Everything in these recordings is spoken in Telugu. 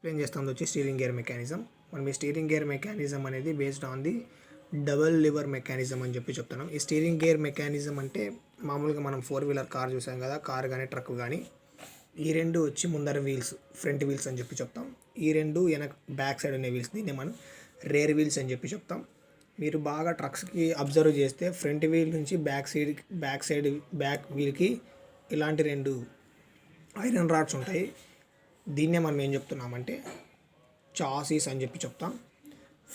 ఎక్స్ప్లెయిన్ చేస్తుంది వచ్చి స్టీరింగ్ గేర్ మెకానిజం. మనం ఈ స్టీరింగ్ గేర్ మెకానిజం అనేది based on the double liver mechanism అని చెప్తున్నాం. ఈ స్టీరింగ్ గేర్ మెకానిజం అంటే మామూలుగా మనం 4-వీలర్ కార్ చూసాం కదా, కార్ కానీ ట్రక్ కానీ, ఈ రెండు వచ్చి ముందర వీల్స్, ఫ్రంట్ వీల్స్ అని చెప్తాం. ఈ రెండు వెనక బ్యాక్ సైడ్ ఉన్న వీల్స్, దీన్ని మనం రేర్ వీల్స్ అని చెప్తాం. మీరు బాగా ట్రక్స్కి అబ్జర్వ్ చేస్తే ఫ్రంట్ వీల్ నుంచి బ్యాక్ వీల్కి ఇలాంటి రెండు ఐరన్ రాడ్స్ ఉంటాయి. దీన్నే మనం ఏం చెప్తున్నామంటే చాసీస్ అని చెప్తాం.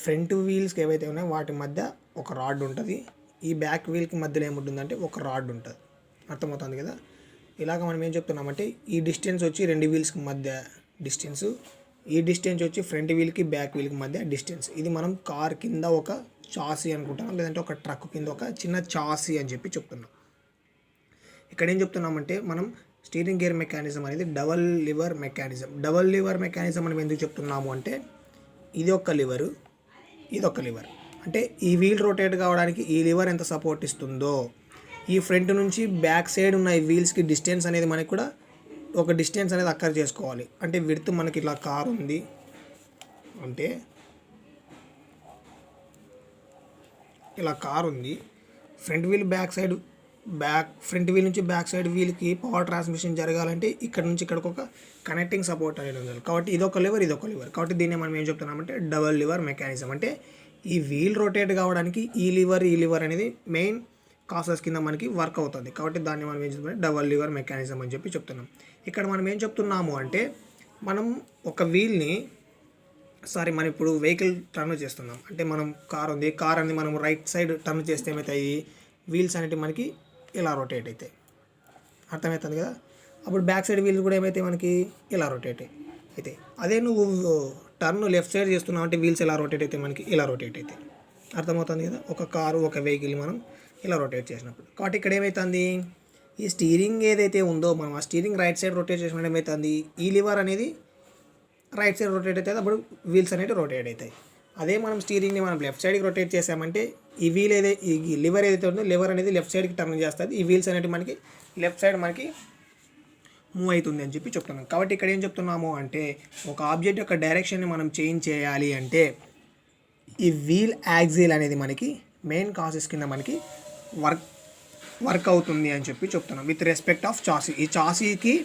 ఫ్రంట్ వీల్స్కి ఏవైతే ఉన్నాయో వాటి మధ్య ఒక రాడ్ ఉంటుంది, ఈ బ్యాక్ వీల్కి మధ్యలో ఏముంటుందంటే ఒక రాడ్ ఉంటుంది. అర్థమవుతుంది కదా. ఇలాగ మనం ఏం చెప్తున్నామంటే ఈ డిస్టెన్స్ వచ్చి రెండు వీల్స్కి మధ్య డిస్టెన్స్, ఈ డిస్టెన్స్ వచ్చి ఫ్రంట్ వీల్కి బ్యాక్ వీల్కి మధ్య డిస్టెన్స్. ఇది మనం కార్ కింద ఒక చాసీ అనుకుంటున్నాం, లేదంటే ఒక ట్రక్ కింద ఒక చిన్న చాసీ అని చెప్తున్నాం. ఇక్కడ ఏం చెప్తున్నామంటే మనం స్టీరింగ్ గేర్ మెకానిజం అనేది double liver mechanism. Double liver mechanism మనం ఎందుకు చెప్తున్నాము అంటే ఇది ఒక లివరు, ఇది ఒక లివర్. అంటే ఈ వీల్ రొటేట్ కావడానికి ఈ లివర్ ఎంత సపోర్ట్ ఇస్తుందో, ఈ ఫ్రంట్ నుంచి బ్యాక్ సైడ్ ఉన్న ఈ వీల్స్కి డిస్టెన్స్ అనేది మనకి కూడా ఒక డిస్టెన్స్ అనేది అక్కర్ చేసుకోవాలి. అంటే విడ్త్ మనకి ఇలా కార్ ఉంది అంటే ఇలా కార్ ఉంది, ఫ్రంట్ వీల్ ఫ్రంట్ వీల్ నుంచి బ్యాక్ సైడ్ వీల్కి పవర్ ట్రాన్స్మిషన్ జరగాలంటే ఇక్కడ నుంచి ఇక్కడికి ఒక కనెక్టింగ్ సపోర్ట్ అనేది ఉండాలి. కాబట్టి ఇదొక లివర్, ఇదొక లివర్. కాబట్టి దీన్ని మనం ఏం చెప్తున్నామంటే డబల్ లివర్ మెకానిజం. అంటే ఈ వీల్ రొటేట్ కావడానికి ఈ లివర్ అనేది మెయిన్ కాసెస్ కింద మనకి వర్క్ అవుతుంది. కాబట్టి దాన్ని మనం ఏం చెప్తున్నాం డబల్ లివర్ మెకానిజం అని చెప్తున్నాం. ఇక్కడ మనం ఏం చెప్తున్నాము అంటే మనం ఒక వీల్ని మనం ఇప్పుడు వెహికల్ టర్న్ చేస్తున్నాం అంటే మనం కార్ ఉంది, కార్ అనేది మనం రైట్ సైడ్ టర్న్ చేస్తే ఏమవుతాయి, వీల్స్ అనేవి మనకి ఇలా రొటేట్ అవుతాయి. అర్థమవుతుంది కదా. అప్పుడు బ్యాక్ సైడ్ వీల్స్ కూడా ఏమైతే మనకి ఇలా రొటేట్ అవుతాయి. అదే నువ్వు టర్న్ లెఫ్ట్ సైడ్ చేస్తున్నావు అంటే వీల్స్ ఎలా రొటేట్ అయితే మనకి ఇలా రొటేట్ అవుతాయి. అర్థమవుతుంది కదా. ఒక కారు ఒక వెహికల్ మనం ఇలా రొటేట్ చేసినప్పుడు. కాబట్టి ఇక్కడ ఏమవుతుంది, ఈ స్టీరింగ్ ఏదైతే ఉందో మనం ఆ స్టీరింగ్ రైట్ సైడ్ రొటేట్ చేసినప్పుడు ఏమవుతుంది, ఈ లివర్ అనేది రైట్ సైడ్ రొటేట్ అవుతుంది, అప్పుడు వీల్స్ అనేవి రొటేట్ అవుతాయి. అదే మనం స్టీరింగ్ని మనం లెఫ్ట్ సైడ్కి రొటేట్ చేసామంటే ఈ లివర్ ఏదైతే ఉందో లివర్ అనేది లెఫ్ట్ సైడ్కి టర్న్ చేస్తుంది, ఈ వీల్స్ అనేవి మనకి లెఫ్ట్ సైడ్ మనకి మూవ్ అవుతుంది అని చెప్తున్నాం. కాబట్టి ఇక్కడ ఏం చెప్తున్నాము అంటే ఒక ఆబ్జెక్ట్ యొక్క డైరెక్షన్ని మనం చేంజ్ చేయాలి అంటే ఈ వీల్ యాక్సిల్ అనేది మనకి మెయిన్ కాసెస్ కింద మనకి వర్క్ అవుతుంది అని చెప్తున్నాం విత్ రెస్పెక్ట్ ఆఫ్ చాసీ. ఈ చాసీకి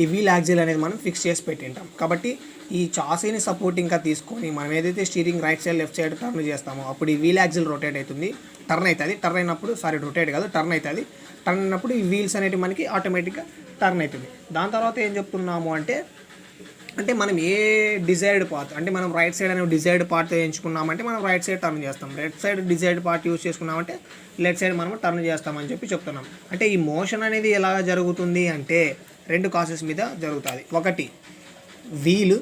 ఈ వీల్ యాక్సిల్ అనేది మనం ఫిక్స్ చేసి పెట్టింటాం. కాబట్టి ఈ చాసీని సపోర్టింగ్గా తీసుకొని మనం ఏదైతే steering right side left side turn చేస్తామో అప్పుడు ఈ వీల్ యాక్సిల్ రొటేట్ అవుతుంది, టర్న్ అయినప్పుడు రొటేట్ కాదు టర్న్ అవుతుంది. టర్న్ అయినప్పుడు ఈ వీల్స్ అనేవి మనకి ఆటోమేటిక్గా టర్న్ అవుతుంది. దాని తర్వాత ఏం చెప్తున్నాము అంటే మనం ఏ డిజైర్డ్ పాత్ అంటే మనం రైట్ సైడ్ అనే డిజైర్డ్ పార్ట్ ఎంచుకున్నామంటే మనం రైట్ సైడ్ టర్న్ చేస్తాం, left side desired part use చేసుకున్నామంటే లెఫ్ట్ సైడ్ మనం టర్న్ చేస్తామని చెప్తున్నాం. అంటే ఈ మోషన్ అనేది ఎలా జరుగుతుంది అంటే రెండు కాసెస్ మీద జరుగుతుంది. ఒకటి వీల్,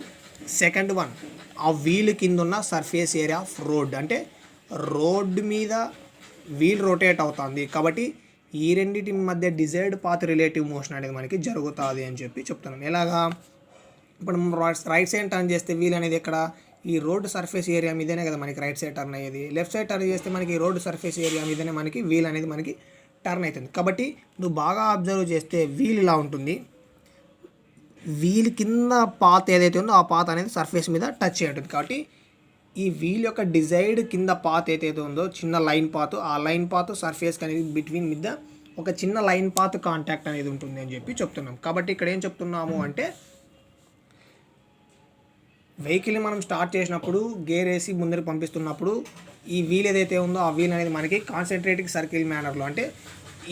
సెకండ్ వన్ ఆ వీల్ కింద ఉన్న సర్ఫేస్ ఏరియా ఆఫ్ రోడ్. అంటే రోడ్డు మీద వీల్ రొటేట్ అవుతుంది కాబట్టి ఈ రెండింటి మధ్య డిజైర్డ్ పాత్ రిలేటివ్ మోషన్ అనేది మనకి జరుగుతుంది అని చెప్తున్నాం. ఎలాగా, ఇప్పుడు మనం రైట్ సైడ్ టర్న్ చేస్తే వీల్ అనేది ఎక్కడ ఈ రోడ్ సర్ఫేస్ ఏరియా మీదనే కదా మనకి రైట్ సైడ్ టర్న్ అయ్యేది. లెఫ్ట్ సైడ్ టర్న్ చేస్తే మనకి రోడ్ సర్ఫేస్ ఏరియా మీదనే మనకి వీల్ అనేది మనకి టర్న్ అవుతుంది. కాబట్టి నువ్వు బాగా అబ్జర్వ్ చేస్తే వీల్ ఇలా ఉంటుంది, వీల్ కింద పాత్ ఏదైతే ఉందో ఆ పాత్ అనేది సర్ఫేస్ మీద టచ్ అయి ఉంటుంది. కాబట్టి ఈ వీల్ యొక్క డిజైర్డ్ కింద పాత్ ఏదైతే ఉందో చిన్న లైన్ పాత్, ఆ లైన్ పాత్ సర్ఫేస్ అనేది బిట్వీన్ మీద ఒక చిన్న లైన్ పాత్ కాంటాక్ట్ అనేది ఉంటుంది అని చెప్తున్నాం. కాబట్టి ఇక్కడ ఏం చెప్తున్నాము అంటే వెహికల్ని మనం స్టార్ట్ చేసినప్పుడు గేర్ వేసి ముందరికి పంపిస్తున్నప్పుడు ఈ వీల్ ఏదైతే ఉందో ఆ వీల్ అనేది మనకి కాన్సన్ట్రేటింగ్ సర్కిల్ మేనర్లో అంటే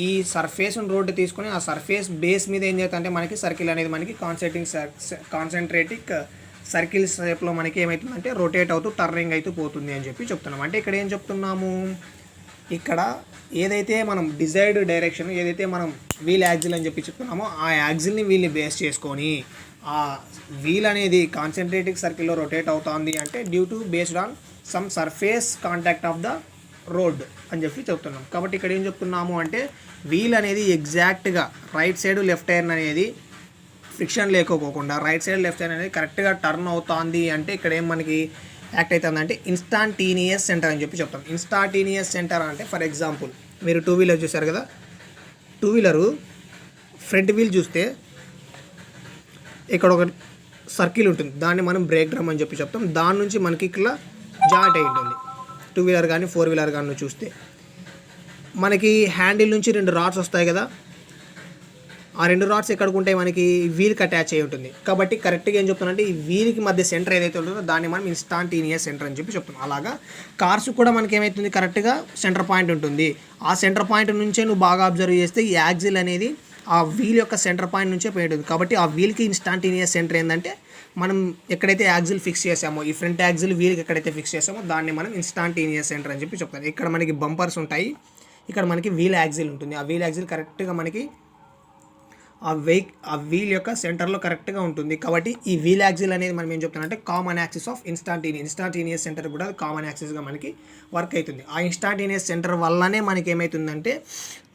ఈ సర్ఫేస్ రోడ్డు తీసుకొని ఆ సర్ఫేస్ బేస్ మీద ఏం చేస్తుందంటే మనకి సర్కిల్ అనేది మనకి కాన్సన్ట్రేటింగ్ సర్కిల్ షేప్లో మనకి ఏమవుతుందంటే రొటేట్ అవుతూ టర్నింగ్ అవుతూ పోతుంది అని చెప్తున్నాం. అంటే ఇక్కడ ఏం చెప్తున్నాము, ఇక్కడ ఏదైతే మనం డిజైర్డ్ డైరెక్షన్ ఏదైతే మనం వీల్ యాక్సిల్ అని చెప్తున్నామో ఆ యాక్సిల్ని వీల్ని బేస్ చేసుకొని ఆ వీల్ అనేది కాన్సన్ట్రేటింగ్ సర్కిల్లో రొటేట్ అవుతుంది అంటే due to based on some surface contact of the road అని చెప్తున్నాం. కాబట్టి ఇక్కడ ఏం చెప్తున్నాము అంటే వీల్ అనేది ఎగ్జాక్ట్గా రైట్ సైడ్ లెఫ్ట్ హ్యాండ్ అనేది ఫ్రిక్షన్ లేకపోకుండా రైట్ సైడ్ లెఫ్ట్ హ్యాండ్ అనేది కరెక్ట్గా టర్న్ అవుతుంది అంటే ఇక్కడ ఏం మనకి యాక్ట్ అవుతుందంటే ఇన్స్టాంటీనియస్ సెంటర్ అని చెప్తాం. ఇన్స్టాంటీనియస్ సెంటర్ అంటే ఫర్ ఎగ్జాంపుల్ మీరు టూ వీలర్ చూసారు కదా, టూ వీలరు ఫ్రంట్ వీల్ చూస్తే ఇక్కడ ఒక సర్కిల్ ఉంటుంది, దాన్ని మనం బ్రేక్ డ్రమ్ అని చెప్పి చెప్తాం. దాని నుంచి మనకి ఇట్లా జాయింట్ అయి ఉంటుంది. 2 వీలర్ కానీ 4 వీలర్ కానీ చూస్తే మనకి హ్యాండిల్ నుంచి 2 రాడ్స్ వస్తాయి కదా, ఆ 2 రాడ్స్ ఎక్కడికి ఉంటాయి, మనకి వీల్కి అటాచ్ అయి ఉంటుంది. కాబట్టి కరెక్ట్గా ఏం చెప్తానంటే ఈ వీల్కి మధ్య సెంటర్ ఏదైతే ఉంటుందో దాన్ని మనం ఇన్స్టాంటేనియస్ సెంటర్ అని చెప్పి చెప్తాం. అలాగా కార్స్ కూడా మనకి ఏమవుతుంది, కరెక్ట్గా సెంటర్ పాయింట్ ఉంటుంది. ఆ సెంటర్ పాయింట్ నుంచే నువ్వు బాగా అబ్జర్వ్ చేస్తే ఈ యాక్సిల్ అనేది ఆ వీల్ యొక్క సెంటర్ పాయింట్ నుంచే పోయి ఉంటుంది. కాబట్టి ఆ వీల్కి ఇన్స్టాంటేనియస్ సెంటర్ ఏంటంటే మనం ఎక్కడైతే యాక్సిల్ ఫిక్స్ చేసామో, ఈ ఫ్రంట్ యాక్సిల్ వీల్కి ఎక్కడైతే ఫిక్స్ చేసామో దాన్ని మనం ఇన్స్టాంటేనియస్ సెంటర్ అని చెప్పి చెప్తాం. ఇక్కడ మనకి బంపర్స్ ఉంటాయి, ఇక్కడ మనకి వీల్ యాక్సిల్ ఉంటుంది. ఆ వీల్ యాక్సిల్ కరెక్ట్గా మనకి ఆ వీల్ యొక్క సెంటర్లో కరెక్ట్గా ఉంటుంది. కాబట్టి ఈ వీల్ యాక్సిల్ అనేది మనం ఏం చెప్తానంటే common axis of instantaneous centre కూడా కామన్ యాక్సిస్గా మనకి వర్క్ అవుతుంది. ఆ ఇన్స్టాంటేనియస్ సెంటర్ వల్లనే మనకి ఏమవుతుందంటే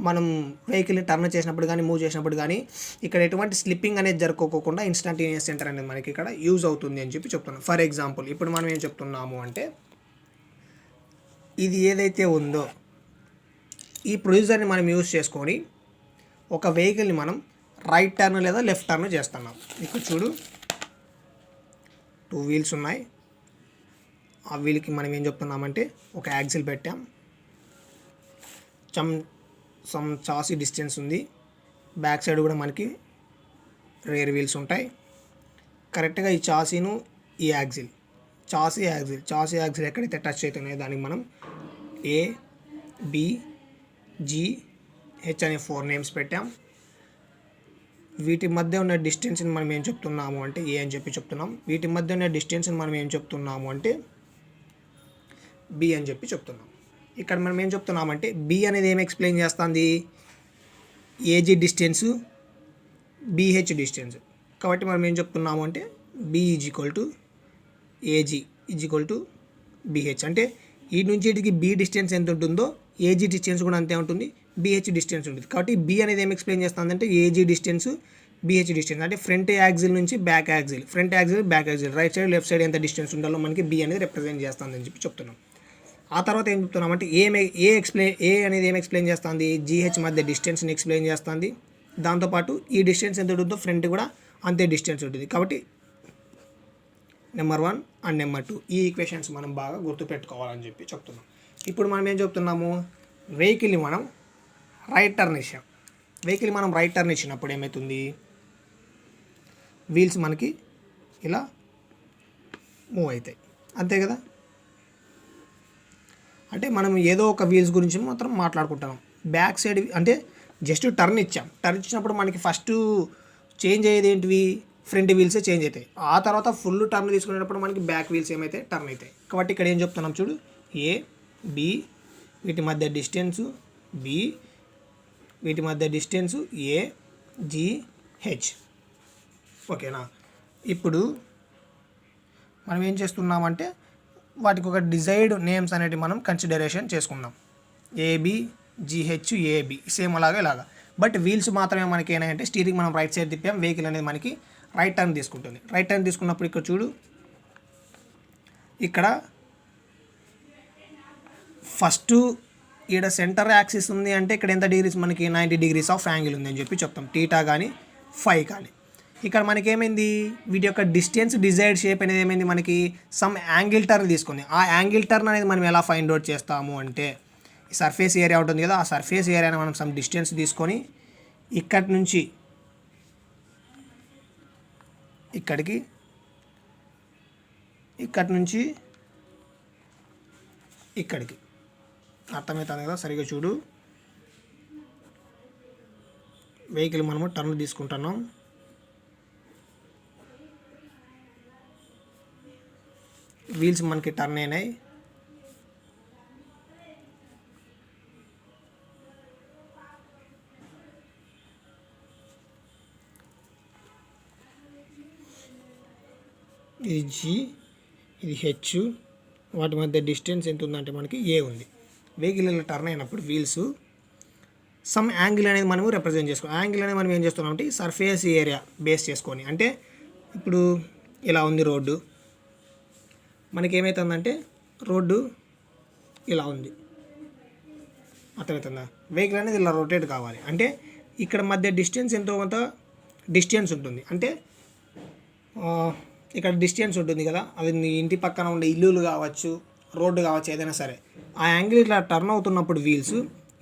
మనం వెహికల్ని టర్న్ చేసినప్పుడు కానీ మూవ్ చేసినప్పుడు కానీ ఇక్కడ ఎటువంటి స్లిప్పింగ్ అనేది జరుపుకోకుండా ఇన్స్టాంటేనియస్ సెంటర్ అనేది మనకి ఇక్కడ యూజ్ అవుతుంది అని చెప్పి చెప్తున్నాం. ఫర్ ఎగ్జాంపుల్ ఇప్పుడు మనం ఏం చెప్తున్నాము అంటే ఇది ఏదైతే ఉందో ఈ ప్రొడ్యూసర్ని మనం యూజ్ చేసుకొని ఒక వెహికల్ని మనం రైట్ టర్న్ లేదా లెఫ్ట్ టర్న్ చేస్తున్నాం. ఇక్కడ చూడు 2 వీల్స్ ఉన్నాయి. ఆ వీల్కి మనం ఏం చెప్తున్నామంటే ఒక యాక్సిల్ పెట్టాం, సమ్ చాసీ డిస్టెన్స్ ఉంది, బ్యాక్ సైడ్ కూడా మనకి రేర్ వీల్స్ ఉంటాయి. కరెక్ట్గా ఈ చాసీను ఈ చాసీ యాక్సిల్ ఎక్కడైతే టచ్ అవుతున్నాయో దానికి మనం A, B, G, H అనే 4 నేమ్స్ పెట్టాం. వీటి మధ్య ఉన్న డిస్టెన్స్ని మనం ఏం చెప్తున్నాము అంటే ఏ అని చెప్పి చెప్తున్నాం. వీటి మధ్య ఉన్న డిస్టెన్స్ని మనం ఏం చెప్తున్నాము అంటే బి అని చెప్పి చెప్తున్నాం. ఇక్కడ మనం ఏం చెప్తున్నామంటే బి అనేది ఏం ఎక్స్ప్లెయిన్ చేస్తుంది, ఏజీ డిస్టెన్సు, బిహెచ్ డిస్టెన్స్. కాబట్టి మనం ఏం చెప్తున్నాము అంటే B is equal to AG is equal to BH. అంటే ఈ నుంచి ఇటుకి బి డిస్టెన్స్ ఎంత ఉంటుందో ఏజీ డిస్టెన్స్ కూడా అంతే ఉంటుంది, బిహెచ్ డిస్టెన్స్ ఉంటుంది. కాబట్టి బి అనేది ఏం ఎక్స్ప్లెయిన్ చేస్తుందంటే ఏజీ డిస్టెన్స్, బిహెచ్ డిస్టెన్స్. అంటే ఫ్రంట్ యాక్సిల్ నుంచి back axle, back axle, right side left side ఎంత డిస్టెన్స్ ఉండాలో మనకి బి అనేది రిప్రజెంట్ చేస్తుందని చెప్పి చెప్తున్నాం. ఆ తర్వాత ఏం చెప్తున్నామంటే ఏ అనేది ఏం ఎక్స్ప్లెయిన్ చేస్తుంది, జీహెచ్ మధ్య డిస్టెన్స్ని ఎక్స్ప్లెయిన్ చేస్తుంది. దాంతోపాటు ఈ డిస్టెన్స్ ఎంత ఉంటుందో ఫ్రంట్ కూడా అంతే డిస్టెన్స్ ఉంటుంది. కాబట్టి నెంబర్ 1 అండ్ నెంబర్ 2 ఈ ఈక్వేషన్స్ మనం బాగా గుర్తుపెట్టుకోవాలని చెప్పి చెప్తున్నాం. ఇప్పుడు మనం ఏం చెప్తున్నాము, వెహికల్ని మనం రైట్ టర్న్ ఇచ్చాం. వెహికల్ మనం రైట్ టర్న్ ఇచ్చినప్పుడు ఏమవుతుంది, వీల్స్ మనకి ఇలా మూవ్ అవుతాయి, అంతే కదా. అంటే మనం ఏదో ఒక వీల్స్ గురించి మాత్రం మాట్లాడుకుంటున్నాం. బ్యాక్ సైడ్ అంటే జస్ట్ టర్న్ ఇచ్చాం. టర్న్ ఇచ్చినప్పుడు మనకి ఫస్ట్ చేంజ్ అయ్యేది ఏంటివి, ఫ్రంట్ వీల్సే చేంజ్ అవుతాయి. ఆ తర్వాత ఫుల్ టర్న్ తీసుకునేటప్పుడు మనకి బ్యాక్ వీల్స్ ఏమైతే టర్న్ అవుతాయి. కాబట్టి ఇక్కడ ఏం చెప్తున్నాం చూడు, ఏ, బి, వీటి మధ్య డిస్టెన్సు బి, వీటి మధ్య డిస్టెన్సు ఏ, జి, హెచ్. ఓకేనా. ఇప్పుడు మనం ఏం చేస్తున్నామంటే వాటికి ఒక డిజైర్డ్ నేమ్స్ అనేవి మనం కన్సిడరేషన్ చేసుకుందాం. ఏబి, జిహెచ్, ఏబి సేమ్ అలాగే ఇలాగా. బట్ వీల్స్ మాత్రమే మనకి ఏమంటే స్టీరింగ్ మనం రైట్ సైడ్ తిప్పాం, వెహికల్ అనేది మనకి రైట్ టర్న్ తీసుకుంటుంది. రైట్ టర్న్ తీసుకున్నప్పుడు ఇక్కడ చూడు, ఇక్కడ ఫస్ట్ ఈడ సెంటర్ యాక్సిస్ ఉంది అంటే ఇక్కడ ఎంత డిగ్రీస్ మనకి 90 degrees ఆఫ్ యాంగిల్ ఉంది అని చెప్పి చెప్తాం, టీటా కానీ ఫై కానీ. ఇక్కడ మనకి ఏమైంది, వీటి యొక్క డిస్టెన్స్ డిజైర్డ్ షేప్ అనేది ఏమైంది, మనకి సమ్ యాంగిల్ టర్న్ తీసుకుంది. ఆ యాంగిల్ టర్న్ అనేది మనం ఎలా ఫైండ్ అవుట్ చేస్తాము అంటే ఈ సర్ఫేస్ ఏరియా ఉంటుంది కదా, ఆ సర్ఫేస్ ఏరియాని మనం సమ్ డిస్టెన్స్ తీసుకొని ఇక్కడి నుంచి ఇక్కడికి, ఇక్కడి నుంచి ఇక్కడికి, అర్థమవుతుంది కదా. సరిగ్గా చూడు, వెహికల్ మనము టర్న్ తీసుకుంటున్నాం. వీల్స్ మనకి టర్న్ అయినాయి. ఇది జి, ఇది హెచ్, వాటి మధ్య డిస్టెన్స్ ఎంత ఉందంటే మనకి ఏ ఉంది. వెహికల్ ఇలా టర్న్ అయినప్పుడు వీల్స్ సమ్ యాంగిల్ అనేది మనము రిప్రజెంట్ చేసుకోవాలి. యాంగిల్ అనేది మనం ఏం చేస్తున్నామంటే సర్ఫేస్ ఏరియా బేస్ చేసుకొని, అంటే ఇప్పుడు ఇలా ఉంది రోడ్డు, మనకి ఏమవుతుందంటే రోడ్డు ఇలా ఉంది, అర్థమవుతుందా. వెహికల్ అనేది ఇలా రొటేట్ కావాలి అంటే ఇక్కడ మధ్య డిస్టెన్స్ ఎంతో కొంత డిస్టెన్స్ ఉంటుంది. అంటే ఇక్కడ డిస్టెన్స్ ఉంటుంది కదా, అది నీ ఇంటి పక్కన ఉండే ఇల్లులు కావచ్చు, రోడ్డు కావచ్చు, ఏదైనా సరే ఆ యాంగిల్ ఇట్లా టర్న్ అవుతున్నప్పుడు వీల్స్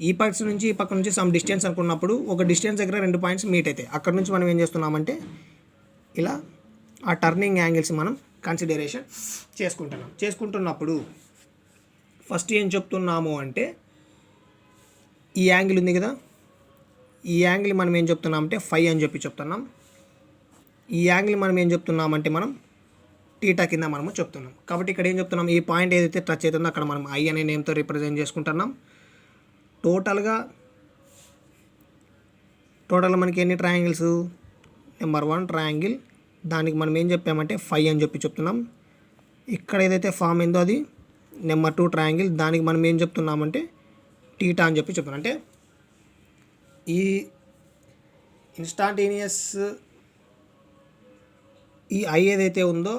ఈ పక్క నుంచి ఈ పక్క నుంచి సమ్ డిస్టెన్స్ అనుకున్నప్పుడు ఒక డిస్టెన్స్ దగ్గర 2 పాయింట్స్ మీట్ అవుతాయి. అక్కడ నుంచి మనం ఏం చేస్తున్నామంటే ఇలా ఆ టర్నింగ్ యాంగిల్స్ మనం కన్సిడరేషన్ చేసుకుంటున్నప్పుడు ఫస్ట్ ఏం చెప్తున్నాము అంటే ఈ యాంగిల్ ఉంది కదా, ఈ యాంగిల్ మనం ఏం చెప్తున్నామంటే ఫై అని చెప్తున్నాం. ఈ యాంగిల్ మనం ఏం చెప్తున్నామంటే మనం టీటా కింద మనము చెప్తున్నాం. కాబట్టి ఇక్కడ ఏం చెప్తున్నాం, ఈ పాయింట్ ఏదైతే టచ్ అవుతుందో అక్కడ మనం ఐ అనే నేమ్తో రిప్రజెంట్ చేసుకుంటున్నాం. టోటల్గా మనకి ఎన్ని ట్రయాంగిల్స్, నెంబర్ 1 ట్రయాంగిల్, దానికి మనం ఏం చెప్పామంటే ఫై అని చెప్తున్నాం. ఇక్కడ ఏదైతే ఫామ్ అయిందో అది నెంబర్ 2 ట్రయాంగిల్, దానికి మనం ఏం చెప్తున్నామంటే టీటా అని చెప్తున్నాం. అంటే ఈ ఇన్స్టాంటేనియస్ ఈ ఐ ఏదైతే ఉందో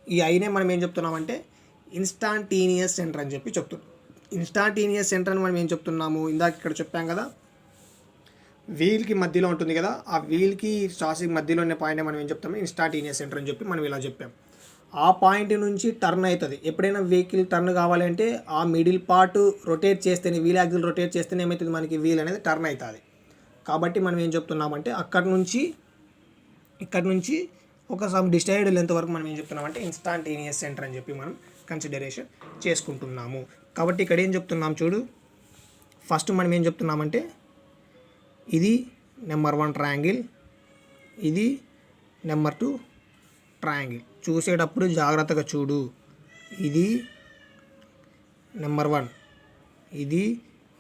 ఈ ఐనే మనం ఏం చెప్తున్నామంటే ఇన్స్టాంటేనియస్ సెంటర్ అని చెప్తున్నాం. ఇన్స్టాంటేనియస్ సెంటర్ అని మనం ఏం చెప్తున్నాము, ఇందాక ఇక్కడ చెప్పాం కదా, వీల్కి మధ్యలో ఉంటుంది కదా, ఆ వీల్కి చాసిక్ మధ్యలో ఉన్న పాయింట్ మనం ఏం చెప్తాము ఇన్స్టాంటేనియస్ సెంటర్ అని చెప్పి మనం ఇలా చెప్పాం. ఆ పాయింట్ నుంచి టర్న్ అవుతుంది. ఎప్పుడైనా వెహికల్ టర్న్ కావాలంటే ఆ మిడిల్ పార్ట్ రొటేట్ చేస్తేనే, వీల్ యాక్సిల్ రొటేట్ చేస్తేనే ఏమవుతుంది, మనకి వీల్ అనేది టర్న్ అవుతుంది. కాబట్టి మనం ఏం చెప్తున్నామంటే ఇక్కడ నుంచి ఒక సమ్ డిస్టైడ్ లెంత్ వరకు మనం ఏం చెప్తున్నామంటే ఇన్స్టాంటేనియస్ సెంటర్ అని చెప్పి మనం కన్సిడరేషన్ చేసుకుంటున్నాము. కాబట్టి ఇక్కడ ఏం చెప్తున్నాం చూడు, ఫస్ట్ మనం ఏం చెప్తున్నామంటే ఇది నెంబర్ 1 ట్రయాంగిల్, ఇది నెంబర్ 2 ట్రయాంగిల్. చూసేటప్పుడు జాగ్రత్తగా చూడు, ఇది నెంబర్ 1, ఇది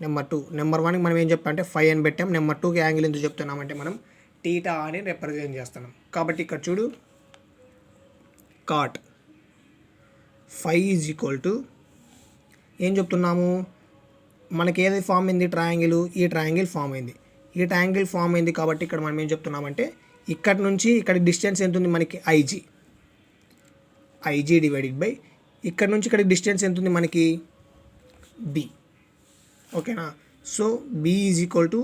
నెంబర్ 2. నెంబర్ 1కి మనం ఏం చెప్పామంటే ఫై అని పెట్టాం. నెంబర్ 2కి యాంగిల్ ఎందుకు చెప్తున్నామంటే మనం టీటా అని రిప్రజెంట్ చేస్తున్నాం. కాబట్టి ఇక్కడ చూడు, cot phi is equal to ఏం చెప్తున్నాము, మనకి ఏది ఫామ్ అయింది ట్రయాంగిల్, ఈ ట్రయాంగిల్ ఫామ్ అయింది. ఈ ట్రయాంగిల్ ఫామ్ అయింది కాబట్టి ఇక్కడ మనం ఏం చెప్తున్నామంటే ఇక్కడ నుంచి ఇక్కడ డిస్టెన్స్ ఎంత ఉంది మనకి ఐజీ డివైడెడ్ బై ఇక్కడ నుంచి ఇక్కడ డిస్టెన్స్ ఎంత ఉంది మనకి బి. ఓకేనా? So B is equal to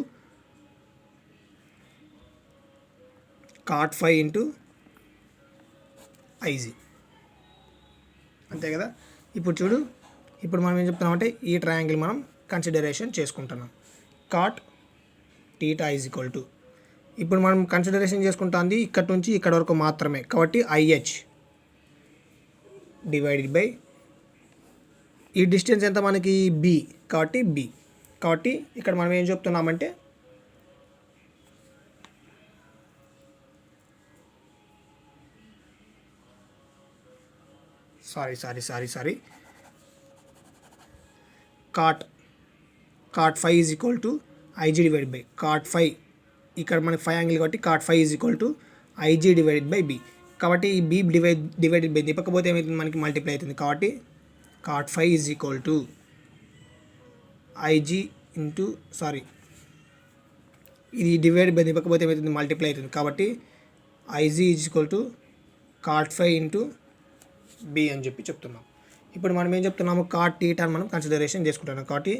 cot phi into IG, అంతే కదా. ఇప్పుడు చూడు, ఇప్పుడు మనం ఏం చెప్తున్నామంటే ఈ ట్రయాంగిల్ మనం కన్సిడరేషన్ చేసుకుంటున్నాం. Cot theta is equal to, ఇప్పుడు మనం కన్సిడరేషన్ చేసుకుంటుంది ఇక్కడ నుంచి ఇక్కడ వరకు మాత్రమే, కాబట్టి ఐహెచ్ డివైడెడ్ బై ఈ డిస్టెన్స్ ఎంత మనకి బి, కాబట్టి బి. కాబట్టి ఇక్కడ మనం ఏం చెప్తున్నామంటే sorry cot phi is equal to IG divided by cot phi, ఇక్కడ మనకి ఫై యాంగిల్ కాబట్టి cot phi is equal to IG divided by B. కాబట్టి ఈ బి డివైడెడ్ బై దిప్పకపోతే ఏమవుతుంది మనకి మల్టిప్లై అవుతుంది. కాబట్టి cot phi is equal to IG into ఇది డివైడ్ బై దిప్పకపోతే ఏమవుతుంది మల్టిప్లై అవుతుంది. కాబట్టి IG is equal to cot phi into B అని చెప్తున్నాం. ఇప్పుడు మనం ఏం చెప్తున్నాము, కాట్ టీటా అని మనం కన్సిడరేషన్ చేసుకుంటున్నాం. కాబట్టి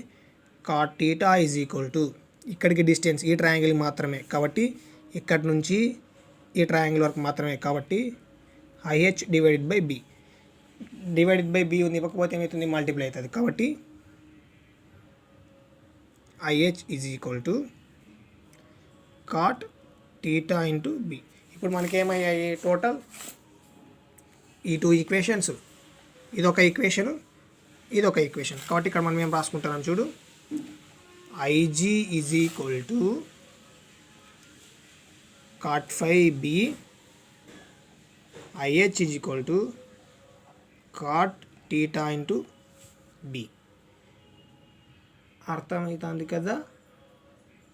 cot theta is equal to ఇక్కడికి డిస్టెన్స్ ఈ ట్రయాంగిల్ మాత్రమే, కాబట్టి ఇక్కడ నుంచి ఈ ట్రయాంగిల్ వరకు మాత్రమే, కాబట్టి ఐహెచ్ డివైడెడ్ బై బి ఉంది, ఇవ్వకపోతే ఏమవుతుంది మల్టిప్లై అవుతుంది. కాబట్టి IH is equal to cot theta into B. ఇప్పుడు మనకేమయ్యాయి టోటల్ ఈ 2 ఈక్వేషన్స్, ఇదొక ఈక్వేషన్, ఇదొక ఈక్వేషన్. కాబట్టి ఇక్కడ మనం ఏం రాసుకుంటున్నాం చూడు, IG is equal to cot phi B, IH is equal to cot theta into B. అర్థమవుతుంది కదా.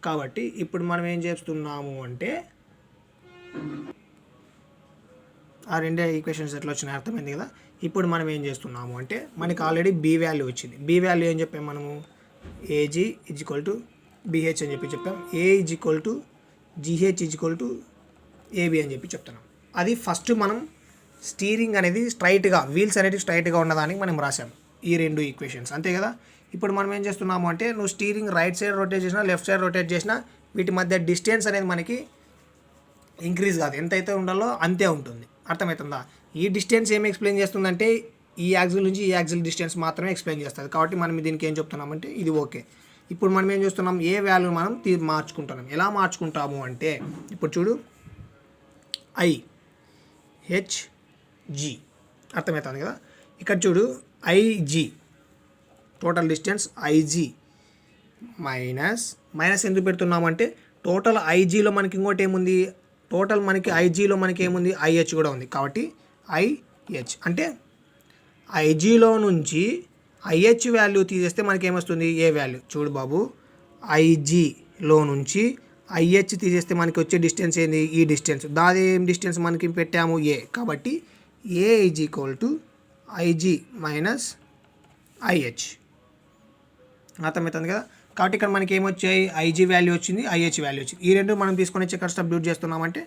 కాబట్టి ఇప్పుడు మనం ఏం చేస్తున్నాము అంటే ఆ రెండే ఈక్వేషన్స్ ఎట్లా వచ్చినాయి అర్థమైంది కదా. ఇప్పుడు మనం ఏం చేస్తున్నాము అంటే మనకి ఆల్రెడీ బి వాల్యూ వచ్చింది. బి వాల్యూ ఏం చెప్పాము మనము, AG is equal to BH అని చెప్పాం. A is equal to GH is equal to AB అని చెప్తున్నాం. అది ఫస్ట్ మనం స్టీరింగ్ అనేది స్ట్రైట్గా, వీల్స్ అనేది స్ట్రైట్గా ఉన్నదానికి మనం రాసాము ఈ 2 ఈక్వేషన్స్, అంతే కదా. ఇప్పుడు మనం ఏం చేస్తున్నాము అంటే నువ్వు స్టీరింగ్ రైట్ సైడ్ రొటేట్ చేసినా లెఫ్ట్ సైడ్ రొటేట్ చేసినా వీటి మధ్య డిస్టెన్స్ అనేది మనకి ఇంక్రీజ్ కాదు, ఎంతైతే ఉండాలో అంతే ఉంటుంది. అర్థమవుతుందా? ఈ డిస్టెన్స్ ఏమి ఎక్స్ప్లెయిన్ చేస్తుందంటే ఈ యాక్సిల్ నుంచి ఈ యాక్సిల్ డిస్టెన్స్ మాత్రమే ఎక్స్ప్లెయిన్ చేస్తుంది. కాబట్టి మనం దీనికి ఏం చెప్తున్నామంటే ఇది ఓకే. ఇప్పుడు మనం ఏం చేస్తున్నాం, ఏ వాల్యూ మనం మార్చుకుంటున్నాం. ఎలా మార్చుకుంటాము అంటే ఇప్పుడు చూడు, IHG అర్థమవుతుంది కదా. ఇక్కడ చూడు IG total distance IG minus ఎందుకు పెడుతున్నామంటే టోటల్ ఐజీలో మనకి ఇంకోటి ఏముంది, టోటల్ మనకి ఐజీలో మనకి ఏముంది, IH కూడా ఉంది. కాబట్టి IH అంటే ఐజీలో నుంచి IH వాల్యూ తీసేస్తే మనకి ఏమొస్తుంది, ఏ వాల్యూ. చూడు బాబు, ఐజీలో నుంచి IH తీసేస్తే మనకి వచ్చే డిస్టెన్స్ ఏంది, ఈ డిస్టెన్స్. దాని ఏం డిస్టెన్స్ మనకి పెట్టాము, ఏ. కాబట్టి A is equal to IG minus IH. అర్థమవుతుంది కదా. కాబట్టి ఇక్కడ మనకి ఏమొచ్చాయి, IG వాల్యూ వచ్చింది, IH వాల్యూ వచ్చింది. ఈ రెండు మనం తీసుకొని వచ్చి ఇక్కడ సబ్స్టిట్యూట్ చేస్తున్నామంటే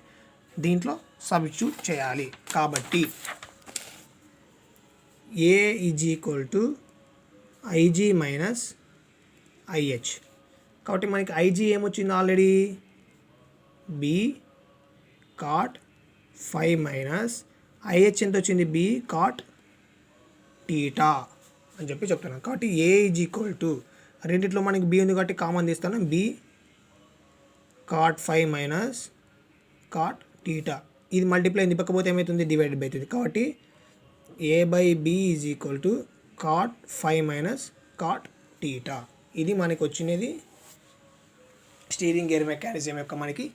దీంట్లో సబ్స్టిట్యూట్ చేయాలి. కాబట్టి A is equal to IG minus IH. కాబట్టి మనకి IG ఏమొచ్చింది already, B cot 5 minus IH ఎంత వచ్చింది, B cot θ అని చెప్పి చెప్తున్నాను. కాబట్టి ఏ ఈజ్ ఈక్వల్ టు రెండిట్లో మనకి B ఉంది కాబట్టి కామన్ తీస్తాను, B cot 5 మైనస్ cot θ. ఇది మల్టిప్లై తిప్పకపోతే ఏమవుతుంది, డివైడెడ్ బై అవుతుంది. కాబట్టి A/B is equal to cot 5 minus cot θ. ఇది మనకి వచ్చినది స్టీరింగ్ గేర్ మెకానిజం యొక్క మనకి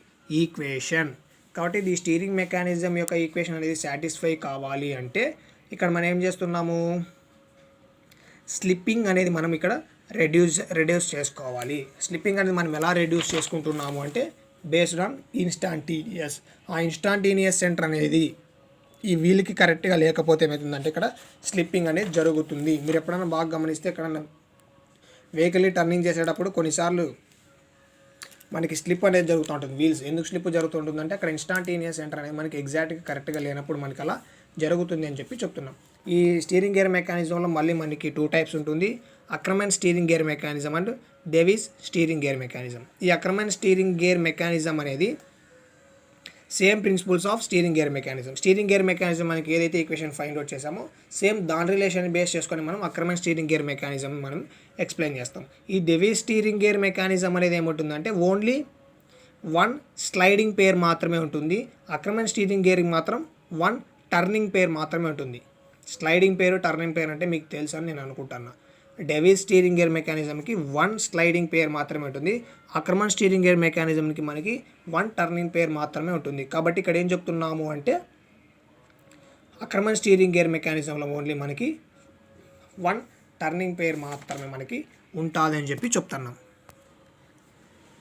ఈక్వేషన్. కాబట్టి ఈ స్టీరింగ్ మెకానిజం యొక్క ఈక్వేషన్ అనేది సాటిస్ఫై కావాలి అంటే ఇక్కడ మనం ఏం చేస్తున్నాము, స్లిప్పింగ్ అనేది మనం ఇక్కడ రెడ్యూస్ చేసుకోవాలి. స్లిప్పింగ్ అనేది మనం ఎలా రెడ్యూస్ చేసుకుంటున్నాము అంటే బేస్డ్ ఆన్ ఇన్స్టాంటీనియస్. ఆ ఇన్స్టాంటీనియస్ సెంటర్ అనేది ఈ వీల్కి కరెక్ట్గా లేకపోతే ఏమవుతుందంటే ఇక్కడ స్లిప్పింగ్ అనేది జరుగుతుంది. మీరు ఎప్పుడైనా బాగా గమనిస్తే ఎక్కడన్నా వెహికల్ని టర్నింగ్ చేసేటప్పుడు కొన్నిసార్లు మనకి స్లిప్ అనేది జరుగుతూ ఉంటుంది. వీల్స్ ఎందుకు స్లిప్ జరుగుతుంటుందంటే అక్కడ ఇన్స్టాంటేనియస్ సెంటర్ అనేది మనకి ఎగ్జాక్ట్గా కరెక్ట్గా లేనప్పుడు మనకి అలా జరుగుతుంది అని చెప్పి చెప్తున్నాం. ఈ స్టీరింగ్ గేర్ మెకానిజంలో మళ్ళీ మనకి 2 టైప్స్ ఉంటుంది, Ackermann steering gear mechanism and Davis steering gear mechanism. ఈ అక్రమెన్ స్టీరింగ్ గేర్ మెకానిజం అనేది same principles of steering gear mechanism. Steering gear mechanism మనకి ఏదైతే ఈక్వేషన్ ఫైండ్ అవుట్ చేసామో సేమ్ దాని రిలేషన్ బేస్ చేసుకొని మనం అక్రమెన్ స్టీరింగ్ గేర్ మెకానిజం మనం ఎక్స్ప్లెయిన్ చేస్తాం. ఈ డేవిస్ స్టీరింగ్ గేర్ మెకానిజం అనేది ఏముంటుందంటే ఓన్లీ 1 స్లైడింగ్ పేర్ మాత్రమే ఉంటుంది. అక్రమెన్ స్టీరింగ్ గేర్కి మాత్రం 1 టర్నింగ్ పేర్ మాత్రమే ఉంటుంది. స్లైడింగ్ పేరు టర్నింగ్ పేర్ అంటే మీకు తెలుసు అని నేను అనుకుంటున్నా. డేవిస్ స్టీరింగ్ గేర్ మెకానిజంకి 1 స్లైడింగ్ పేర్ మాత్రమే ఉంటుంది. అక్రమెన్ స్టీరింగ్ గేర్ మెకానిజంకి మనకి 1 టర్నింగ్ పేర్ మాత్రమే ఉంటుంది. కాబట్టి ఇక్కడ ఏం చెప్తున్నాము అంటే అక్రమెన్ స్టీరింగ్ గేర్ మెకానిజంలో ఓన్లీ మనకి 1 టర్నింగ్ పేర్ మాత్రమే మనకి ఉంటుంది అని చెప్పి చెప్తున్నాం.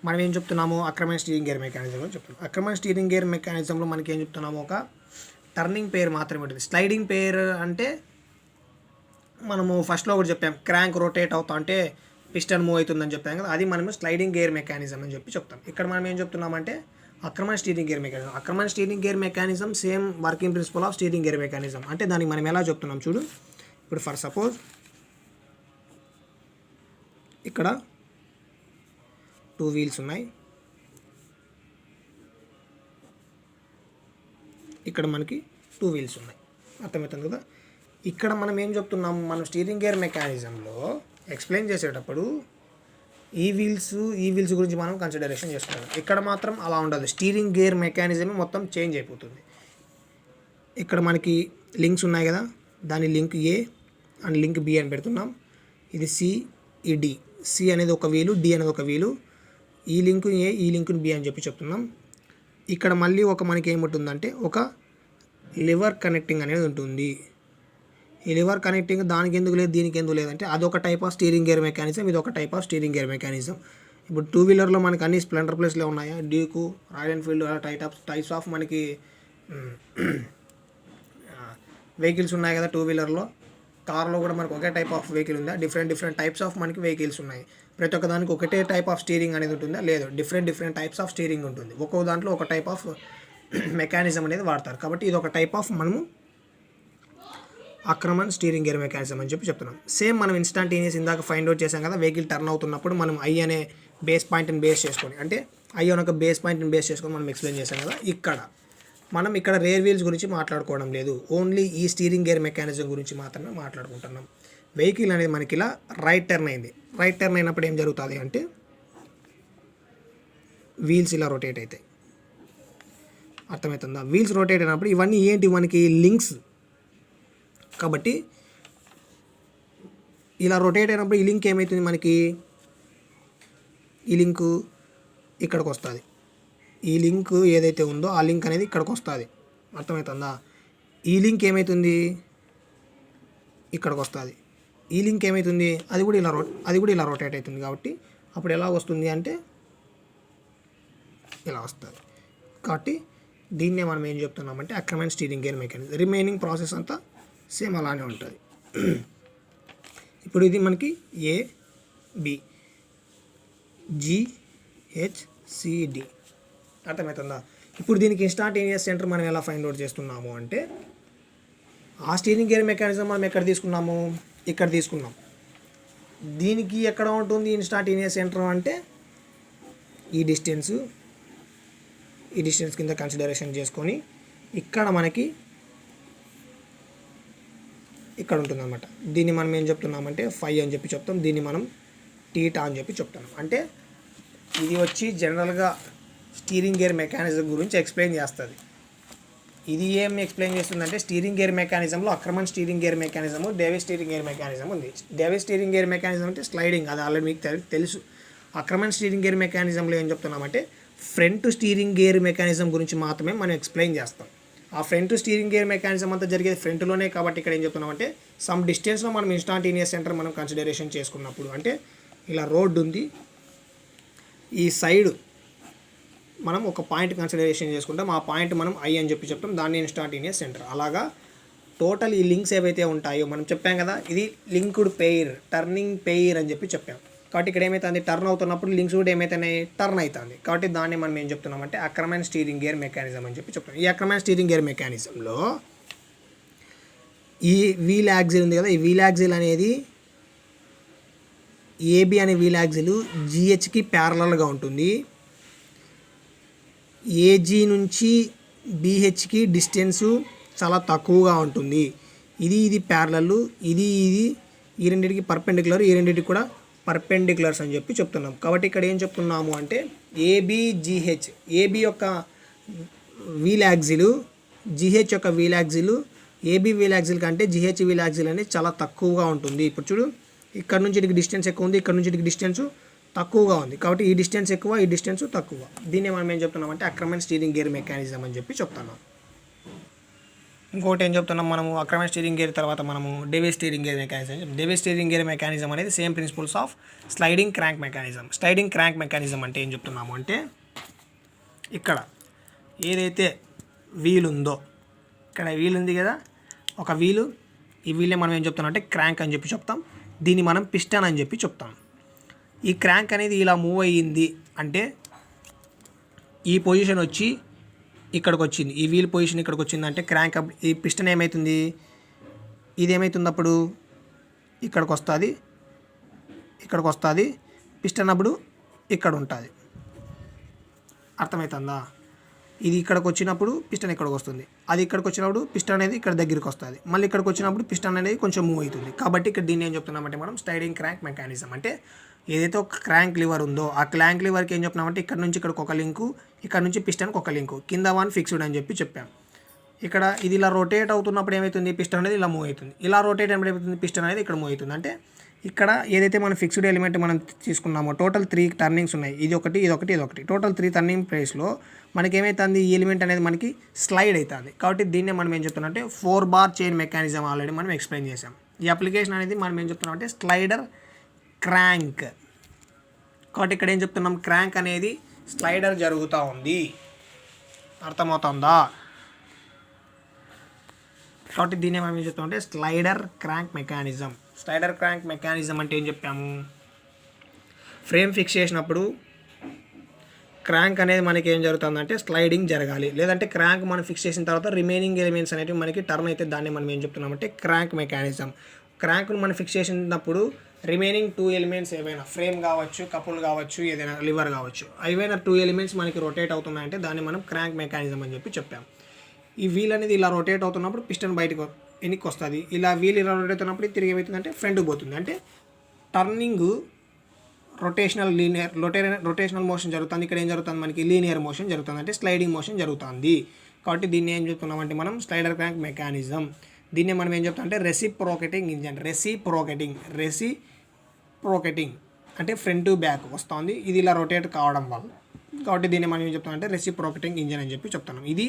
మనం ఏం చెప్తున్నాము, అక్రమెన్ స్టీరింగ్ గేర్ మెకానిజంలో చెప్తున్నాం. అక్రమెన్ స్టీరింగ్ గేర్ మెకానిజంలో మనకి ఏం చెప్తున్నాము, ఒక టర్నింగ్ పేర్ మాత్రమే ఉంటుంది. స్లైడింగ్ పేర్ అంటే మనము ఫస్ట్లో ఒకటి చెప్పాం, క్రాంక్ రొటేట్ అవుతా అంటే పిస్టన్ మూవ్ అవుతుందని చెప్పాం కదా, అది మనము స్లైడింగ్ గేర్ మెకానిజం అని చెప్పి చెప్తాం. ఇక్కడ మనం ఏం చెప్తున్నామంటే Ackermann steering gear mechanism. Ackermann steering gear mechanism same working principle of steering gear mechanism. అంటే దానికి మనం ఎలా చెప్తున్నాం చూడు. ఇప్పుడు ఫర్ సపోజ్ ఇక్కడ 2 వీల్స్ ఉన్నాయి, ఇక్కడ మనకి 2 వీల్స్ ఉన్నాయి. అర్థమవుతుంది కదా. ఇక్కడ మనం ఏం చెప్తున్నాం, మనం స్టీరింగ్ గేర్ మెకానిజంలో ఎక్స్ప్లెయిన్ చేసేటప్పుడు ఈ వీల్స్ గురించి మనం కన్సిడరేషన్ చేసుకోవాలి. ఇక్కడ మాత్రం అలా ఉండదు. స్టీరింగ్ గేర్ మెకానిజమే మొత్తం చేంజ్ అయిపోతుంది. ఇక్కడ మనకి లింక్స్ ఉన్నాయి కదా, దాని link A and link B అని పెడుతున్నాం. ఇది C, ఈ D. C అనేది ఒక వీలు, D అనేది ఒక వీలు. ఈ లింక్ A, ఈ లింక్ B అని చెప్పి చెప్తున్నాం. ఇక్కడ మళ్ళీ మనకి ఏముంటుందంటే ఒక లివర్ కనెక్టింగ్ అనేది ఉంటుంది. ఈ లివర్ కనెక్టింగ్ దానికి ఎందుకు లేదు, దీనికి ఎందుకు లేదంటే అదొక type of steering gear mechanism, ఇది ఒక type of steering gear mechanism. ఇప్పుడు 2 వీలర్లో మనకి అన్ని స్ప్లెండర్ ప్లేస్లో ఉన్నాయా, Duke, royal Enfield types of మనకి వెహికల్స్ ఉన్నాయి కదా 2 వీలర్లో. కార్లో కూడా మనకు ఒకే టైప్ ఆఫ్ వెహికల్ ఉందా, డిఫరెంట్ టైప్స్ ఆఫ్ మనకి వెహికల్స్ ఉన్నాయి. ప్రతి ఒక్క దానికి ఒకటే టైప్ ఆఫ్ స్టీరింగ్ అనేది ఉంటుందా, లేదు, డిఫరెంట్ టైప్స్ ఆఫ్ స్టీరింగ్ ఉంటుంది. ఒక్కో దాంట్లో ఒక టైప్ ఆఫ్ మెకానిజం అనేది వాడతారు. కాబట్టి ఇది ఒక టైప్ ఆఫ్ మనము అక్రమెన్ స్టీరింగ్ గేర్ మెకానిజం అని చెప్పి చెప్తున్నాం. సేమ్ మనం ఇన్స్టాంటేనియస్ ఇందాక ఫైండ్ అవుట్ చేసాం కదా, వెహికల్ టర్న్ అవుతున్నప్పుడు మనం I అనే బేస్ పాయింట్ని బేస్ చేసుకొని, అంటే ఐ అనే ఒక బేస్ పాయింట్ని బేస్ చేసుకొని మనం ఎక్స్ప్లెయిన్ చేసాం కదా. మనం ఇక్కడ రేర్ వీల్స్ గురించి మాట్లాడుకోవడం లేదు, ఓన్లీ ఈ స్టీరింగ్ గేర్ మెకానిజం గురించి మాత్రమే మాట్లాడుకుంటున్నాం. వెహికల్ అనేది మనకి ఇలా రైట్ టర్న్ అయింది. రైట్ టర్న్ అయినప్పుడు ఏం జరుగుతుంది అంటే వీల్స్ ఇలా రొటేట్ అవుతాయి. అర్థమవుతుందా? వీల్స్ రొటేట్ అయినప్పుడు ఇవన్నీ ఏంటి మనకి లింక్స్. కాబట్టి ఇలా రొటేట్ అయినప్పుడు ఈ లింక్ ఏమవుతుంది మనకి, ఈ లింకు ఇక్కడికి వస్తుంది. ఈ లింక్ ఏదైతే ఉందో ఆ లింక్ అనేది ఇక్కడికి వస్తుంది. అర్థమవుతుందా? ఈ లింక్ ఏమవుతుంది ఇక్కడికి వస్తుంది. ఈ లింక్ ఏమవుతుంది అది కూడా ఇలా రొటేట్ అవుతుంది. కాబట్టి అప్పుడు ఎలా వస్తుంది అంటే ఇలా వస్తుంది. కాబట్టి దీన్నే మనం ఏం చెప్తున్నామంటే Ackermann steering gear mechanism. Remaining process అంతా సేమ్ అలానే ఉంటుంది. ఇప్పుడు ఇది మనకి A B G H C D. అర్థమవుతుందా? ఇప్పుడు దీనికి ఇన్స్టాంటేనియస్ సెంటర్ మనం ఎలా ఫైండ్ అవుట్ చేస్తున్నాము అంటే ఆ స్టీరింగ్ గేర్ మెకానిజం మనం ఎక్కడ తీసుకున్నాము, ఇక్కడ తీసుకున్నాం. దీనికి ఎక్కడ ఉంటుంది ఇన్స్టాంటేనియస్ సెంటర్ అంటే ఈ డిస్టెన్స్ కింద కన్సిడరేషన్ చేసుకొని ఇక్కడ మనకి ఇక్కడ ఉంటుందన్నమాట. దీన్ని మనం ఏం చెప్తున్నామంటే ఫై అని చెప్పి చెప్తాం, దీన్ని మనం టీటా అని చెప్పి చెప్తున్నాం. అంటే ఇది వచ్చి జనరల్గా స్టీరింగ్ గేర్ మెకానిజం గురించి ఎక్స్ప్లెయిన్ చేస్తుంది. ఇది ఏం ఎక్స్ప్లెయిన్ చేస్తుందంటే స్టీరింగ్ గేర్ మెకానిజంలో Ackermann steering gear mechanism, Davis steering gear mechanism ఉంది. డేవిస్ స్టీరింగ్ గేర్ మెకానిజం అంటే స్లైడింగ్, అది ఆల్రెడీ మీకు తెలుసు. అక్రమన్ స్టీరింగ్ గేర్ మెకానిజంలో ఏం చెప్తున్నామంటే ఫ్రంట్ స్టీరింగ్ గేర్ మెకానిజం గురించి మాత్రమే మనం ఎక్స్ప్లెయిన్ చేస్తాం. ఆ ఫ్రంట్ స్టీరింగ్ గేర్ మెకానిజం అంతా జరిగేది ఫ్రంట్లోనే. కాబట్టి ఇక్కడ ఏం చెప్తున్నామంటే సమ్ డిస్టెన్స్లో మనం ఇన్స్టాంటేనియస్ సెంటర్ మనం కన్సిడరేషన్ చేసుకున్నప్పుడు, అంటే ఇలా రోడ్డు ఉంది, ఈ సైడ్ మనం ఒక పాయింట్ కన్సిడరేషన్ చేసుకుంటాం, ఆ పాయింట్ మనం ఐ అని చెప్పి చెప్తాం, దాన్ని ఇన్స్టాంటేనియస్ సెంటర్. అలాగా టోటల్ ఈ లింక్స్ ఏవైతే ఉంటాయో మనం చెప్పాం కదా, ఇది లింక్డ్ పెయిర్, టర్నింగ్ పెయిర్ అని చెప్పి చెప్పాం. కాబట్టి ఇక్కడ ఏమవుతుంది, టర్న్ అవుతున్నప్పుడు లింక్స్ కూడా ఏమైతున్నాయి, టర్న్ అవుతుంది. కాబట్టి దాన్ని మనం ఏం చెప్తున్నామంటే అక్రమన్ స్టీరింగ్ గేర్ మెకానిజం అని చెప్పి చెప్తాం. ఈ అక్రమన్ స్టీరింగ్ గేర్ మెకానిజంలో ఈ వీల్ యాక్సిల్ ఉంది కదా, ఈ వీల్ యాక్సిల్ అనేది ఏబి అనే వీల్ యాక్సిల్ జిహెచ్కి ప్యారలల్గా ఉంటుంది. ఏజీ నుంచి బిహెచ్కి డిస్టెన్సు చాలా తక్కువగా ఉంటుంది. ఇది ప్యారలల్, ఇది ఈ రెండింటికి పర్పెండిక్యులర్, ఈ రెండింటికి కూడా పర్పెండిక్యులర్స్ అని చెప్పి చెప్తున్నాం. కాబట్టి ఇక్కడ ఏం చెప్తున్నాము అంటే ఏబిజిహెచ్, ఏబి యొక్క వీల్ యాక్సిల్, జిహెచ్ యొక్క wheel axle AB wheel axle కంటే జిహెచ్ వీల్ యాక్సిల్ అనేది చాలా తక్కువగా ఉంటుంది. ఇప్పుడు చూడు, ఇక్కడ నుంచి ఇటుకి డిస్టెన్స్ ఎక్కువ ఉంది, ఇక్కడ నుంచి ఇటుకి డిస్టెన్స్ తక్కువగా ఉంది. కాబట్టి ఈ డిస్టెన్స్ ఎక్కువ, ఈ డిస్టెన్స్ తక్కువ. దీన్ని మనం ఏం చెప్తున్నామంటే అక్రమన్ స్టీరింగ్ గేర్ మెకానిజం అని చెప్పి చెప్తున్నాం. ఇంకోటి ఏం చెప్తున్నాం మనము, అక్రమన్ స్టీరింగ్ గేర్ తర్వాత మనము Davis steering gear mechanism. Davis steering gear mechanism అనేది same principles of sliding crank mechanism. Sliding crank mechanism అంటే ఏం చెప్తున్నాము అంటే ఇక్కడ ఏదైతే వీల్ ఉందో, ఇక్కడ వీల్ ఉంది కదా, ఒక వీలు, ఈ వీల్ని మనం ఏం చెప్తాం అంటే క్రాంక్ అని చెప్పి చెప్తాం. దీన్ని మనం పిస్టన్ అని చెప్పి చెప్తాం. ఈ క్రాంక్ అనేది ఇలా మూవ్ అయ్యింది అంటే ఈ పొజిషన్ వచ్చి ఇక్కడికి వచ్చింది, ఈ వీల్ పొజిషన్ ఇక్కడికి వచ్చింది అంటే క్రాంక్, ఈ పిస్టన్ ఏమవుతుంది, ఇది ఏమవుతుంది అప్పుడు ఇక్కడికి వస్తుంది, పిస్టన్ అప్పుడు ఇక్కడ ఉంటుంది. అర్థమవుతుందా? ఇది ఇక్కడికి వచ్చినప్పుడు పిస్టన్ ఇక్కడికి వస్తుంది, అది ఇక్కడికి వచ్చినప్పుడు పిస్టన్ అనేది ఇక్కడ దగ్గరికి వస్తుంది, మళ్ళీ ఇక్కడికి వచ్చినప్పుడు పిస్టన్ అనేది కొంచెం మూవ్ అవుతుంది. కాబట్టి ఇక్కడ దీన్ని ఏం చెప్తున్నామంటే మనం స్లైడింగ్ క్రాంక్ మెకానిజం. అంటే ఏదైతే ఒక క్రాంక్ లివర్ ఉందో ఆ క్రాంక్ లివర్కి ఏం చెప్తున్నామంటే ఇక్కడ నుంచి ఇక్కడికి ఒక లింకు, ఇక్కడ నుంచి పిస్టన్కి ఒక లింకు, కింద వన్ ఫిక్స్డ్ అని చెప్పి చెప్పాం. ఇక్కడ ఇది ఇలా రొటేట్ అవుతున్నప్పుడు ఏమవుతుంది, పిస్టన్ అనేది ఇలా మూవ్ అవుతుంది, ఇలా రొటేట్ అయినప్పుడు ఏమవుతుంది, పిస్టన్ అనేది ఇక్కడ మూవ్ అవుతుంది. అంటే ఇక్కడ ఏదైతే మనం ఫిక్స్డ్ ఎలిమెంట్ మనం తీసుకున్నామో టోటల్ 3 టర్నింగ్స్ ఉన్నాయి, ఇది ఒకటి, టోటల్ 3 టర్నింగ్ ప్లేస్లో మనకి ఏమవుతుంది, ఈ ఎలిమెంట్ అనేది మనకి స్లైడ్ అవుతుంది. కాబట్టి దీన్నే మనం ఏం చెప్తున్నాం అంటే 4 బార్ చైన్ మెకానిజం ఆల్రెడీ మనం ఎక్స్ప్లెయిన్ చేసాం. ఈ అప్లికేషన్ అనేది మనం ఏం చెప్తున్నాం అంటే స్లైడర్ క్రాంక్. కాబట్టి ఇక్కడ ఏం చెప్తున్నాం, క్రాంక్ అనేది స్లైడర్ జరుగుతూ ఉంది. అర్థమవుతుందా? కాబట్టి దీన్ని మనం ఏం చెప్తాం అంటే slider crank mechanism. Slider crank mechanism అంటే ఏం చెప్పాము, ఫ్రేమ్ ఫిక్స్ చేసినప్పుడు క్రాంక్ అనేది మనకి ఏం జరుగుతుందంటే స్లైడింగ్ జరగాలి, లేదంటే క్రాంక్ మనం ఫిక్స్ చేసిన తర్వాత రిమైనింగ్ ఎలిమెంట్స్ అనేవి మనకి టర్న్ అయితే దాన్ని మనం ఏం చెప్తున్నామంటే క్రాంక్ మెకానిజం. క్రాంక్ను మనం ఫిక్స్ చేసినప్పుడు రిమైనింగ్ 2 ఎలిమెంట్స్ ఏవైనా ఫ్రేమ్ కావచ్చు, కపుల్ కావచ్చు, ఏదైనా లివర్ కావచ్చు, ఏవైనా 2 ఎలిమెంట్స్ మనకి రొటేట్ అవుతున్నాయంటే దాన్ని మనం క్రాంక్ మెకానిజం అని చెప్పి చెప్పాం. ఈ వీల్ అనేది ఇలా రొటేట్ అవుతున్నప్పుడు పిస్టన్ బయటకు వెనక్కి వస్తుంది. ఇలా వీల్ ఇలా రొటేట్ అవుతున్నప్పుడు తిరిగి ఏమవుతుందంటే ఫ్రంట్కి పోతుంది. అంటే టర్నింగ్ రొటేషనల్ మోషన్ జరుగుతుంది. ఇక్కడ ఏం జరుగుతుంది, మనకి లీనియర్ మోషన్ జరుగుతుంది, అంటే స్లైడింగ్ మోషన్ జరుగుతుంది. కాబట్టి దీన్ని ఏం చెప్తున్నామంటే మనం స్లైడర్ క్రాంక్ మెకానిజం. దీన్ని మనం ఏం చెప్తాం అంటే రెసిప్రోకేటింగ్ ఇంజన్. రెసిప్రోకేటింగ్ అంటే ఫ్రంట్ టు బ్యాక్ వస్తుంది, ఇది ఇలా రొటేట్ కావడం వల్ల. కాబట్టి దీన్ని మనం ఏం చెప్తాం అంటే రెసిప్రోకేటింగ్ ఇంజన్ అని చెప్పి చెప్తున్నాం. ఇది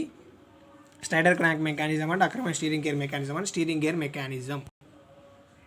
స్లైడర్ క్రాంక్ మెకానిజం అంటే అక్రమ స్టీరింగ్ గేర్ మెకానిజం.